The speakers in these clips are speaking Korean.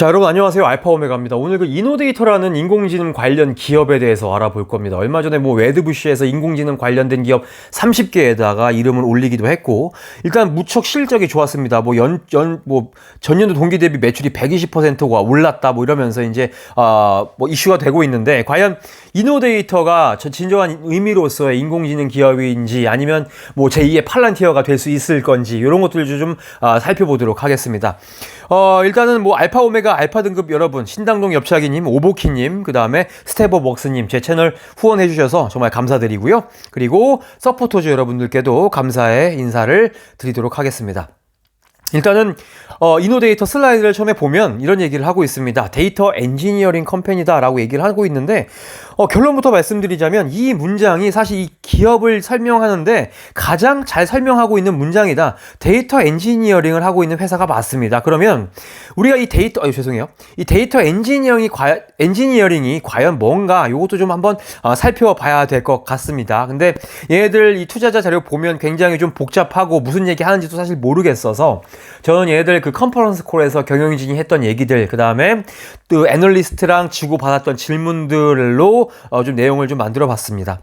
자, 여러분 안녕하세요. 알파오메가입니다. 오늘 그 이노데이터라는 인공지능 관련 기업에 대해서 알아볼 겁니다. 얼마 전에 웨드부시에서 인공지능 관련된 기업 30개에다가 이름을 올리기도 했고, 일단 무척 실적이 좋았습니다. 전년도 동기 대비 매출이 120%가 올랐다 이러면서 이제 이슈가 되고 있는데, 과연 이노데이터가 진정한 의미로서의 인공지능 기업인지 아니면 제2의 팔란티어가 될 수 있을 건지 이런 것들을 좀 살펴보도록 하겠습니다. 일단은 알파오메가 알파 등급 여러분, 신당동 엽차기님, 오보키님, 그 다음에 스텝업웍스님 제 채널 후원해주셔서 정말 감사드리고요. 그리고 서포터즈 여러분들께도 감사의 인사를 드리도록 하겠습니다. 일단은 이노데이터 슬라이드를 처음에 보면 이런 얘기를 하고 있습니다. 데이터 엔지니어링 컴퍼니다 라고 얘기를 하고 있는데, 결론부터 말씀드리자면 이 문장이 사실 이 기업을 설명하는데 가장 잘 설명하고 있는 문장이다. 데이터 엔지니어링을 하고 있는 회사가 맞습니다. 그러면 우리가 이 데이터 엔지니어링이 과연 뭔가, 이것도 좀 한번 살펴봐야 될 것 같습니다. 근데 얘네들 이 투자자 자료 보면 굉장히 좀 복잡하고 무슨 얘기 하는지도 사실 모르겠어서 저는 얘네들 그 컨퍼런스 콜에서 경영진이 했던 얘기들, 그 다음에 또 애널리스트랑 주고받았던 질문들로 좀 내용을 좀 만들어 봤습니다.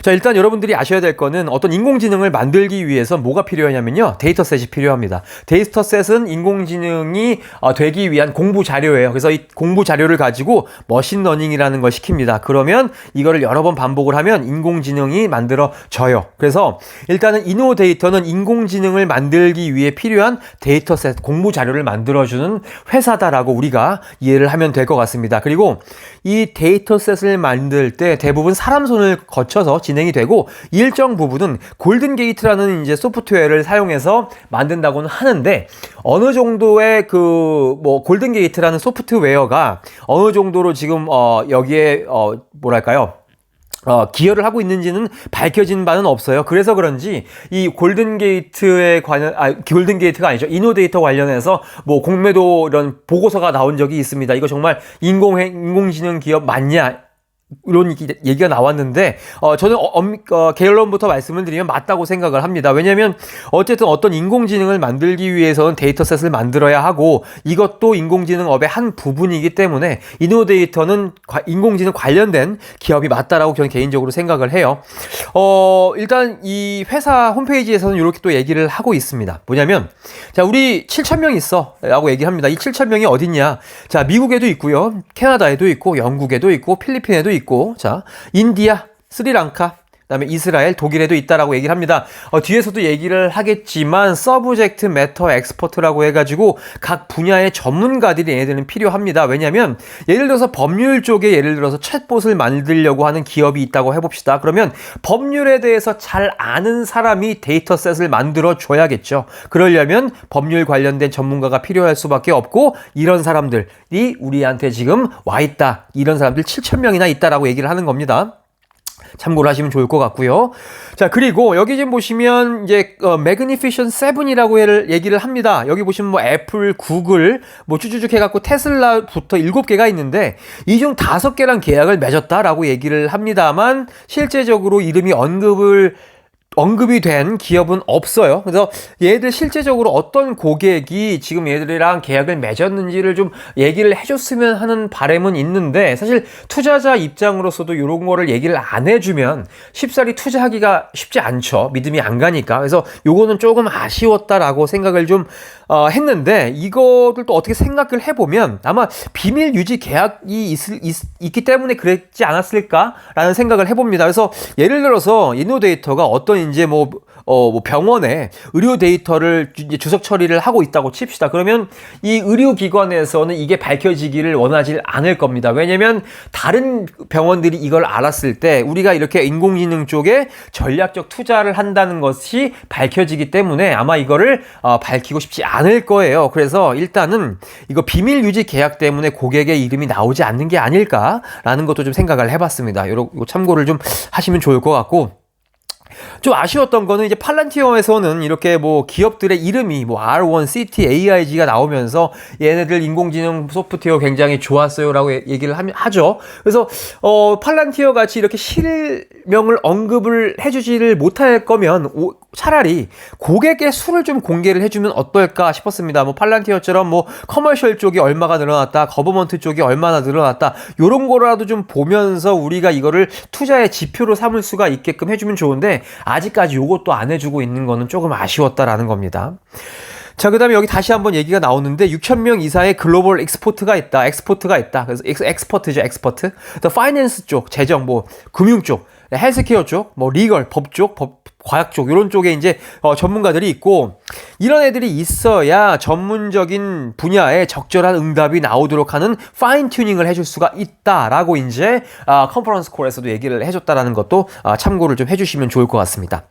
자, 일단 여러분들이 아셔야 될 거는 어떤 인공지능을 만들기 위해서 뭐가 필요하냐면요, 데이터셋이 필요합니다. 데이터셋은 인공지능이 되기 위한 공부 자료예요. 그래서 이 공부 자료를 가지고 머신러닝이라는 걸 시킵니다. 그러면 이거를 여러 번 반복을 하면 인공지능이 만들어져요. 그래서 일단은 이노데이터는 인공지능을 만들기 위해 필요한 데이터셋, 공부 자료를 만들어주는 회사다라고 우리가 이해를 하면 될 것 같습니다. 그리고 이 데이터셋을 만들 때 대부분 사람 손을 거쳐서 진행이 되고, 일정 부분은 골든게이트라는 이제 소프트웨어를 사용해서 만든다고는 하는데, 어느 정도의 골든게이트라는 소프트웨어가 어느 정도로 지금 여기에 기여를 하고 있는지는 밝혀진 바는 없어요. 그래서 그런지 이 골든게이트가 아니죠. 이노데이터 관련해서 공매도 이런 보고서가 나온 적이 있습니다. 이거 정말 인공지능 기업 맞냐? 이런 얘기가 나왔는데, 저는 결론부터 말씀을 드리면 맞다고 생각을 합니다. 왜냐면 어쨌든 어떤 인공지능을 만들기 위해서는 데이터셋을 만들어야 하고, 이것도 인공지능업의 한 부분이기 때문에 이노데이터는 인공지능 관련된 기업이 맞다라고 저는 개인적으로 생각을 해요. 일단 이 회사 홈페이지에서는 이렇게 또 얘기를 하고 있습니다. 뭐냐면, 자, 우리 7,000명 있어 라고 얘기합니다. 이 7,000명이 어딨냐? 자, 미국에도 있고요, 캐나다에도 있고, 영국에도 있고, 필리핀에도 있고, 자, 인디아, 스리랑카, 그다음에 이스라엘, 독일에도 있다라고 얘기를 합니다. 뒤에서도 얘기를 하겠지만 서브젝트 매터 엑스퍼트라고 해가지고 각 분야의 전문가들이 얘네들은 필요합니다. 왜냐하면 예를 들어서 법률 쪽에 예를 들어서 챗봇을 만들려고 하는 기업이 있다고 해봅시다. 그러면 법률에 대해서 잘 아는 사람이 데이터셋을 만들어 줘야겠죠. 그러려면 법률 관련된 전문가가 필요할 수밖에 없고, 이런 사람들이 우리한테 지금 와 있다. 이런 사람들 7,000명이나 있다라고 얘기를 하는 겁니다. 참고를 하시면 좋을 것 같고요. 자, 그리고 여기 지금 보시면 이제 Magnificent 7이라고 얘기를 합니다. 여기 보시면 애플, 구글 쭈쭈쭈 해갖고 테슬라부터 7개가 있는데, 이 중 5개랑 계약을 맺었다라고 얘기를 합니다만, 실제적으로 이름이 언급이 된 기업은 없어요. 그래서 얘들 실제적으로 어떤 고객이 지금 얘들이랑 계약을 맺었는지를 좀 얘기를 해줬으면 하는 바람은 있는데, 사실 투자자 입장으로서도 이런 거를 얘기를 안 해주면 쉽사리 투자하기가 쉽지 않죠. 믿음이 안 가니까. 그래서 요거는 조금 아쉬웠다라고 생각을 좀 했는데, 이거를 또 어떻게 생각을 해보면 아마 비밀 유지 계약이 있기 때문에 그랬지 않았을까라는 생각을 해봅니다. 그래서 예를 들어서 이노데이터가 어떤 이제 병원에 의료 데이터를 이제 주석 처리를 하고 있다고 칩시다. 그러면 이 의료기관에서는 이게 밝혀지기를 원하지 않을 겁니다. 왜냐면 다른 병원들이 이걸 알았을 때 우리가 이렇게 인공지능 쪽에 전략적 투자를 한다는 것이 밝혀지기 때문에 아마 이거를 밝히고 싶지 않을 거예요. 그래서 일단은 이거 비밀 유지 계약 때문에 고객의 이름이 나오지 않는 게 아닐까라는 것도 좀 생각을 해봤습니다. 이거 참고를 좀 하시면 좋을 것 같고, 좀 아쉬웠던 거는 이제 팔란티어에서는 이렇게 뭐 기업들의 이름이 뭐 R1, CT, AIG가 나오면서 얘네들 인공지능 소프트웨어 굉장히 좋았어요라고 얘기를 하죠. 그래서 팔란티어 같이 이렇게 실명을 언급을 해주지를 못할 거면 차라리 고객의 수를 좀 공개를 해주면 어떨까 싶었습니다. 뭐 팔란티어처럼 뭐 커머셜 쪽이 얼마가 늘어났다, 거버먼트 쪽이 얼마나 늘어났다, 요런 거라도 좀 보면서 우리가 이거를 투자의 지표로 삼을 수가 있게끔 해주면 좋은데 아직까지 요것도 안 해주고 있는 거는 조금 아쉬웠다라는 겁니다. 자, 그 다음에 여기 다시 한번 얘기가 나오는데 6,000명 이상의 글로벌 엑스포트가 있다. 그래서 엑스퍼트죠, 엑스퍼트. 더 파이낸스 쪽, 재정, 뭐 금융 쪽, 헬스케어 쪽, 뭐 리걸, 법 쪽, 과학 쪽, 이런 쪽에 이제 전문가들이 있고, 이런 애들이 있어야 전문적인 분야에 적절한 응답이 나오도록 하는 파인 튜닝을 해줄 수가 있다라고 이제 컨퍼런스 콜에서도 얘기를 해줬다라는 것도 참고를 좀 해주시면 좋을 것 같습니다.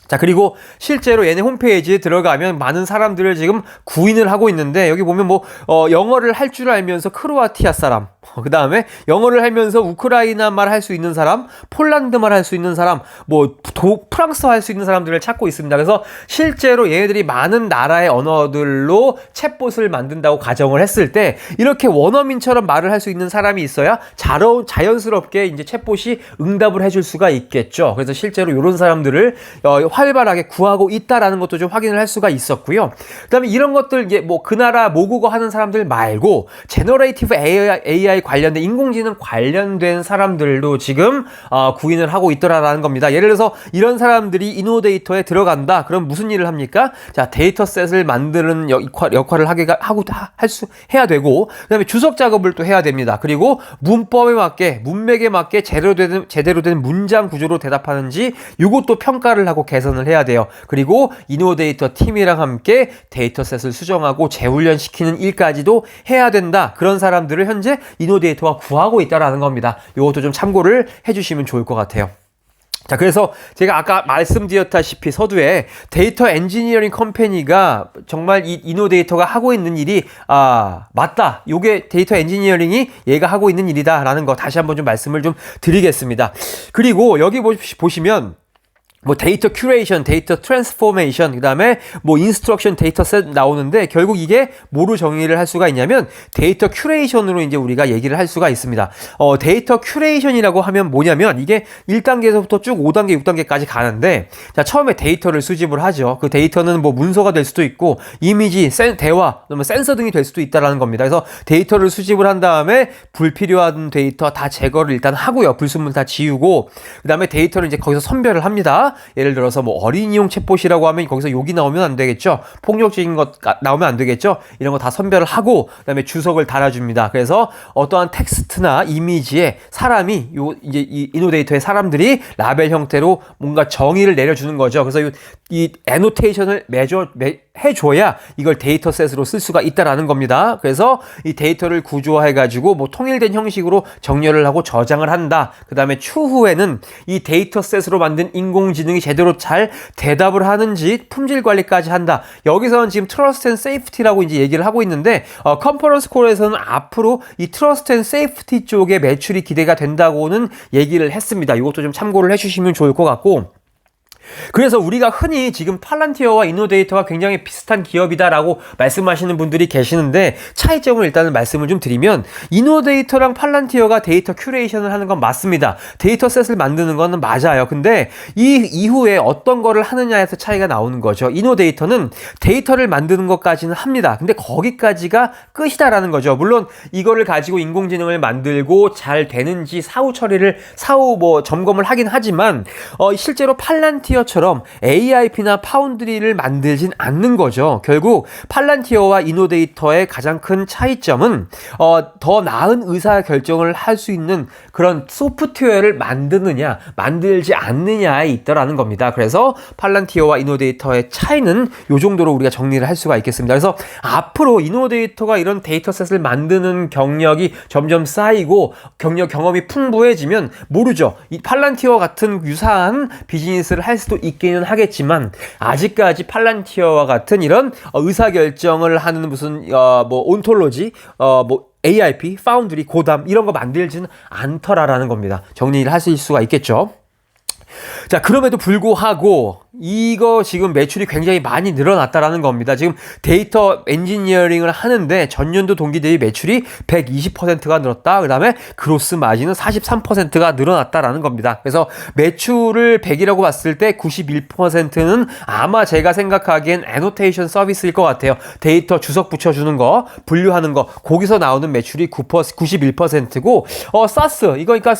자, 그리고 실제로 얘네 홈페이지에 들어가면 많은 사람들을 지금 구인을 하고 있는데, 여기 보면 뭐 영어를 할 줄 알면서 크로아티아 사람, 그 다음에 영어를 하면서 우크라이나 말 할 수 있는 사람, 폴란드 말 할 수 있는 사람, 뭐 프랑스어 할 수 있는 사람들을 찾고 있습니다. 그래서 실제로 얘네들이 많은 나라의 언어들로 챗봇을 만든다고 가정을 했을 때 이렇게 원어민처럼 말을 할 수 있는 사람이 있어야 자연스럽게 이제 챗봇이 응답을 해줄 수가 있겠죠. 그래서 실제로 이런 사람들을 활발하게 구하고 있다라는 것도 좀 확인을 할 수가 있었고요. 그 다음에 이런 것들, 이제 뭐 그 나라 모국어 하는 사람들 말고 제너레이티브 AI 관련된 인공지능 관련된 사람들도 지금 구인을 하고 있더라라는 겁니다. 예를 들어서 이런 사람들이 이노데이터에 들어간다. 그럼 무슨 일을 합니까? 자, 데이터셋을 만드는 역할을 해야 되고, 그다음에 주석 작업을 또 해야 됩니다. 그리고 문법에 맞게, 문맥에 맞게 제대로 된 문장 구조로 대답하는지 이것도 평가를 하고 개선을 해야 돼요. 그리고 이노데이터 팀이랑 함께 데이터셋을 수정하고 재훈련시키는 일까지도 해야 된다. 그런 사람들을 현재 이노데이터가 구하고 있다라는 겁니다. 이것도 좀 참고를 해주시면 좋을 것 같아요. 자, 그래서 제가 아까 말씀드렸다시피 서두에 데이터 엔지니어링 컴퍼니가 정말 이 이노데이터가 하고 있는 일이 맞다. 요게 데이터 엔지니어링이 얘가 하고 있는 일이다라는 거 다시 한번 좀 말씀을 좀 드리겠습니다. 그리고 여기 보시면 뭐 데이터 큐레이션, 데이터 트랜스포메이션, 그 다음에 뭐 인스트럭션 데이터셋 나오는데, 결국 이게 뭐로 정의를 할 수가 있냐면 데이터 큐레이션으로 이제 우리가 얘기를 할 수가 있습니다. 데이터 큐레이션이라고 하면 뭐냐면 이게 1단계에서부터 쭉 5단계, 6단계까지 가는데, 자, 처음에 데이터를 수집을 하죠. 그 데이터는 뭐 문서가 될 수도 있고 이미지, 대화, 센서 등이 될 수도 있다라는 겁니다. 그래서 데이터를 수집을 한 다음에 불필요한 데이터 다 제거를 일단 하고요. 불순물 다 지우고, 그 다음에 데이터를 이제 거기서 선별을 합니다. 예를 들어서 뭐 어린이용 챗봇이라고 하면 거기서 욕이 나오면 안 되겠죠. 폭력적인 것 나오면 안 되겠죠. 이런 거 다 선별을 하고 그다음에 주석을 달아줍니다. 그래서 어떠한 텍스트나 이미지에 사람이 이제 이 이노데이터의 사람들이 라벨 형태로 뭔가 정의를 내려주는 거죠. 그래서 이 애노테이션을 해줘야 이걸 데이터셋으로 쓸 수가 있다라는 겁니다. 그래서 이 데이터를 구조화해가지고 뭐 통일된 형식으로 정렬을 하고 저장을 한다. 그 다음에 추후에는 이 데이터셋으로 만든 인공지능이 제대로 잘 대답을 하는지 품질 관리까지 한다. 여기서는 지금 트러스트 앤 세이프티라고 이제 얘기를 하고 있는데, 컨퍼런스 콜에서는 앞으로 이 트러스트 앤 세이프티 쪽에 매출이 기대가 된다고는 얘기를 했습니다. 이것도 좀 참고를 해주시면 좋을 것 같고, 그래서 우리가 흔히 지금 팔란티어와 이노데이터가 굉장히 비슷한 기업이다라고 말씀하시는 분들이 계시는데, 차이점을 일단은 말씀을 좀 드리면, 이노데이터랑 팔란티어가 데이터 큐레이션을 하는 건 맞습니다. 데이터셋을 만드는 거는 맞아요. 근데 이 이후에 어떤 거를 하느냐에서 차이가 나오는 거죠. 이노데이터는 데이터를 만드는 것까지는 합니다. 근데 거기까지가 끝이다라는 거죠. 물론 이거를 가지고 인공지능을 만들고 잘 되는지 사후 점검을 하긴 하지만, 실제로 팔란티어 처럼 AIP나 파운드리를 만들진 않는 거죠. 결국 팔란티어와 이노데이터의 가장 큰 차이점은 더 나은 의사결정을 할 수 있는 그런 소프트웨어를 만드느냐 만들지 않느냐에 있더라는 겁니다. 그래서 팔란티어와 이노데이터의 차이는 이 정도로 우리가 정리를 할 수가 있겠습니다. 그래서 앞으로 이노데이터가 이런 데이터셋을 만드는 경력이 점점 쌓이고 경험이 풍부해지면 모르죠. 이 팔란티어 같은 유사한 비즈니스를 할 수도 있기는 하겠지만, 아직까지 팔란티어와 같은 이런 의사결정을 하는 무슨 뭐 온톨로지, 뭐 AIP, 파운드리, 고담 이런 거 만들지는 않더라라는 겁니다. 정리를 하실 수가 있겠죠. 자, 그럼에도 불구하고 이거 지금 매출이 굉장히 많이 늘어났다라는 겁니다. 지금 데이터 엔지니어링을 하는데 전년도 동기 대비 매출이 120%가 늘었다. 그 다음에 그로스 마진은 43%가 늘어났다라는 겁니다. 그래서 매출을 100이라고 봤을 때 91%는 아마 제가 생각하기엔 애노테이션 서비스일 것 같아요. 데이터 주석 붙여주는 거, 분류하는 거, 거기서 나오는 매출이 91%고, 사스, 이거 그러니까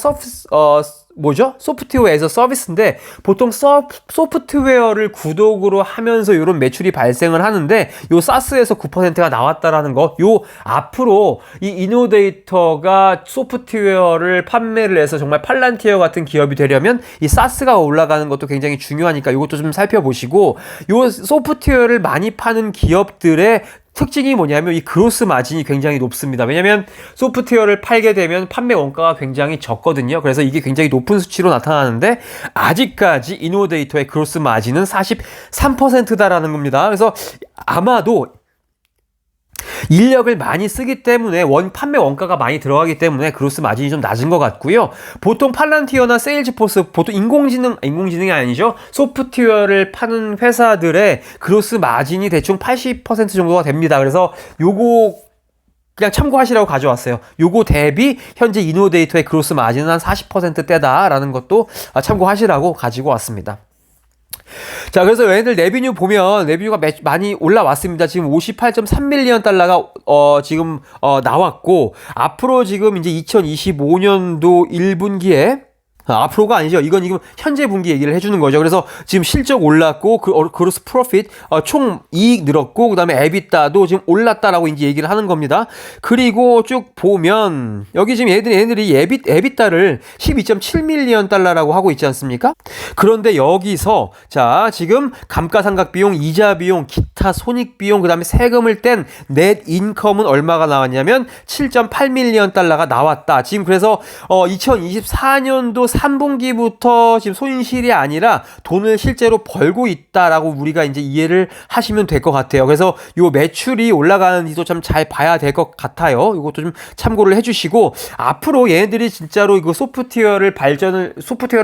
소프트웨어에서 서비스인데 보통 소프트웨어를 구독으로 하면서 이런 매출이 발생을 하는데 요 사스에서 9%가 나왔다라는 거. 요 앞으로 이 이노데이터가 소프트웨어를 판매를 해서 정말 팔란티어 같은 기업이 되려면 이 사스가 올라가는 것도 굉장히 중요하니까 이것도 좀 살펴보시고, 요 소프트웨어를 많이 파는 기업들의 특징이 뭐냐면 이 그로스 마진이 굉장히 높습니다. 왜냐면 소프트웨어를 팔게 되면 판매 원가가 굉장히 적거든요. 그래서 이게 굉장히 높은 수치로 나타나는데 아직까지 이노데이터의 그로스 마진은 43%다라는 겁니다. 그래서 아마도 인력을 많이 쓰기 때문에 판매 원가가 많이 들어가기 때문에 그로스 마진이 좀 낮은 것 같고요. 보통 팔란티어나 세일즈포스, 보통 인공지능이 아니죠. 소프트웨어를 파는 회사들의 그로스 마진이 대충 80% 정도가 됩니다. 그래서 요거 그냥 참고하시라고 가져왔어요. 요거 대비 현재 이노데이터의 그로스 마진은 한 40%대다라는 것도 참고하시라고 가지고 왔습니다. 자, 그래서 얘네들 레비뉴 보면 레비뉴가 많이 올라왔습니다. 지금 58.3밀리언 달러가 지금 나왔고, 앞으로 지금 이제 2025년도 1분기에 앞으로가 아니죠. 이건 지금 현재 분기 얘기를 해주는 거죠. 그래서 지금 실적 올랐고, 그로스 프로핏, 총 이익 늘었고, 그 다음에 에비타도 지금 올랐다라고 이제 얘기를 하는 겁니다. 그리고 쭉 보면, 여기 지금 얘네들이 에비타를 12.7밀리언 달러라고 하고 있지 않습니까? 그런데 여기서, 자, 지금 감가상각 비용, 이자 비용, 기타 손익 비용, 그 다음에 세금을 뗀 넷 인컴은 얼마가 나왔냐면 7.8밀리언 달러가 나왔다. 지금 그래서 2024년도 3분기부터 지금 손실이 아니라 돈을 실제로 벌고 있다라고 우리가 이제 이해를 하시면 될 것 같아요. 그래서 요 매출이 올라가는지도 좀 잘 봐야 될 것 같아요. 이것도 좀 참고를 해주시고, 앞으로 얘네들이 진짜로 이거 소프트웨어를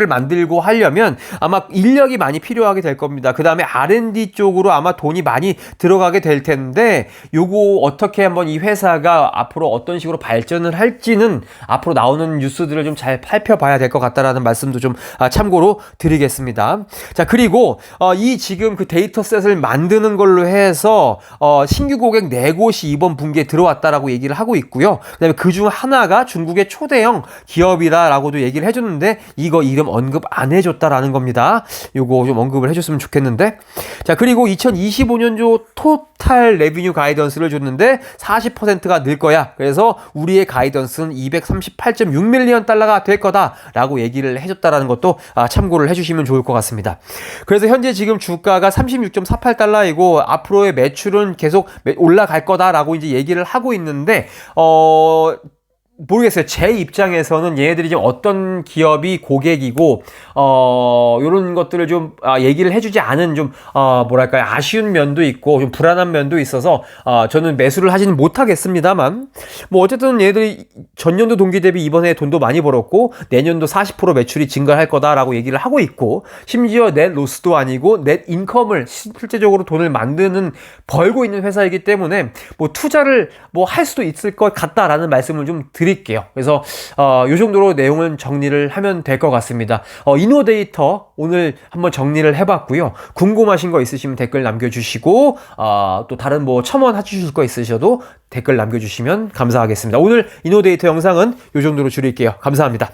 만들고 하려면 아마 인력이 많이 필요하게 될 겁니다. 그 다음에 R&D 쪽으로 아마 돈이 많이 들어가게 될 텐데, 요거 어떻게 한번 이 회사가 앞으로 어떤 식으로 발전을 할지는 앞으로 나오는 뉴스들을 좀 잘 살펴봐야 될 것 같다라는 말씀도 좀 참고로 드리겠습니다. 자, 그리고 이 지금 그 데이터셋을 만드는 걸로 해서 신규 고객 4곳이 이번 분기에 들어왔다라고 얘기를 하고 있고요. 그다음에 그중 하나가 중국의 초대형 기업이다라고도 얘기를 해줬는데 이거 이름 언급 안 해줬다라는 겁니다. 요거 좀 언급을 해줬으면 좋겠는데. 자, 그리고 2025년도 토탈 레비뉴 가이던스를 줬는데 40%가 늘 거야. 그래서 우리의 가이던스는 238.6밀리언 달러가 될 거다라고 얘기를 해줬다라는 것도 참고를 해주시면 좋을 것 같습니다. 그래서 현재 지금 주가가 36.48달러이고 앞으로의 매출은 계속 올라갈 거다라고 이제 얘기를 하고 있는데 모르겠어요. 제 입장에서는 얘네들이 지금 어떤 기업이 고객이고 요런 것들을 좀 얘기를 해주지 않은 좀 뭐랄까요, 아쉬운 면도 있고 좀 불안한 면도 있어서 저는 매수를 하지는 못하겠습니다만, 뭐 어쨌든 얘네들이 전년도 동기 대비 이번에 돈도 많이 벌었고 내년도 40% 매출이 증가할 거다라고 얘기를 하고 있고, 심지어 넷 로스도 아니고 넷 인컴을 실제적으로 돈을 벌고 있는 회사이기 때문에 뭐 투자를 뭐 할 수도 있을 것 같다라는 말씀을 좀 드릴게요. 그래서 요 정도로 내용은 정리를 하면 될 것 같습니다. 이노데이터 오늘 한번 정리를 해봤고요. 궁금하신 거 있으시면 댓글 남겨주시고 또 다른 뭐 첨언 해주실 거 있으셔도 댓글 남겨주시면 감사하겠습니다. 오늘 이노데이터 영상은 요 정도로 줄일게요. 감사합니다.